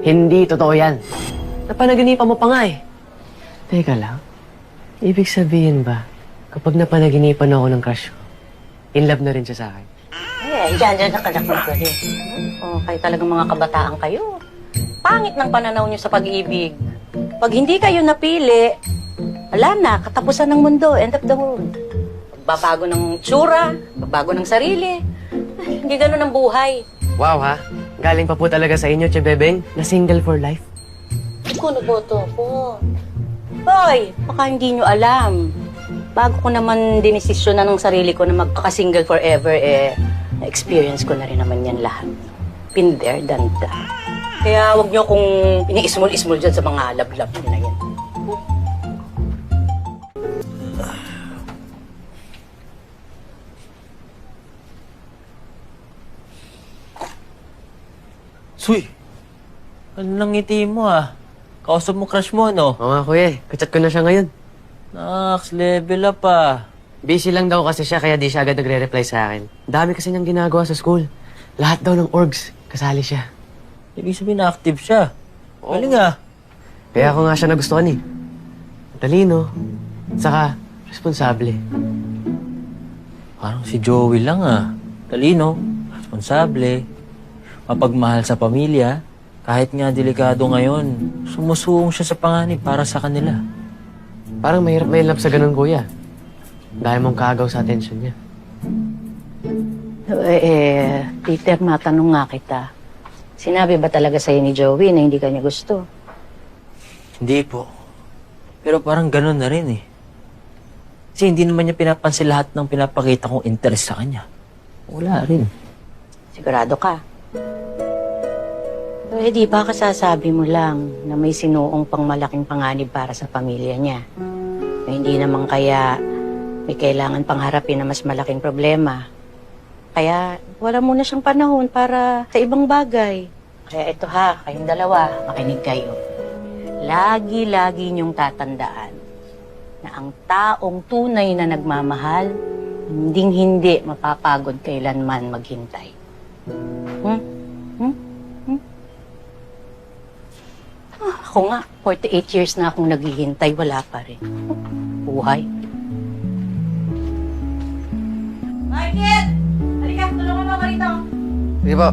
Hindi totoo yan. Napanaginipan mo pa nga eh. Teka lang. Ibig sabihin ba, kapag napanaginipan ako ng crush ko, in love na rin siya sa akin? Diyan na kadakot ko rin. Oh, kayo talagang mga kabataan kayo. Pangit ng pananaw niyo sa pag-ibig. Pag hindi kayo napili, wala na, katapusan ng mundo, end of the world. Babago ng tsura, babago ng sarili. Ay, hindi ganun ang buhay. Wow ha, galing pa po talaga sa inyo, Che Bebeng, na single for life. Ako, naboto ko. Hoy, baka hindi nyo alam. Bago ko naman dinesisyonan ng sarili ko na magkaka-single forever, na-experience ko na rin naman yan lahat. Been there, done that. Kaya wag nyo kung ini-ismol-ismol dyan sa mga love-love nyo na yan. Suy, ano nang ngiti mo ah? Kausap mo crush mo, no? Oo nga kuya, kachat ko na siya ngayon. Naks, level up ah. Busy lang daw kasi siya kaya di siya agad nagre-reply sa akin. Dami kasi niyang ginagawa sa school. Lahat daw ng orgs, kasali siya. Ibig sabihin na active siya. Galing ah. Kaya ako nga siya nagustuhan eh. Talino, saka responsable. Parang si Joey lang ah. Talino, responsable, mapagmahal sa pamilya. Kahit nga delikado ngayon, sumusuong siya sa panganib para sa kanila. Parang mahirap may love sa ganun kuya. Dahil mong kagaw sa atensyon niya. Peter, matanong nga kita. Sinabi ba talaga sa'yo ni Joey na hindi ka niya gusto? Hindi po. Pero parang ganun na rin eh. Kasi hindi naman niya pinapansin lahat ng pinapakita kong interest sa kanya. Wala rin. Sigurado ka? Di ba kasasabi mo lang na may sinuong pang malaking panganib para sa pamilya niya? Na hindi naman kaya may kailangan pang harapin na mas malaking problema. Kaya wala muna siyang panahon para sa ibang bagay. Kaya ito ha, kayong dalawa, makinig kayo. Lagi-lagi niyong tatandaan na ang taong tunay na nagmamahal, hinding-hindi mapapagod kailanman maghintay. Ako nga, 48 years na akong naghihintay, wala pa rin. Buhay. Market! Halika, tulungan mo ako rito. Sige po.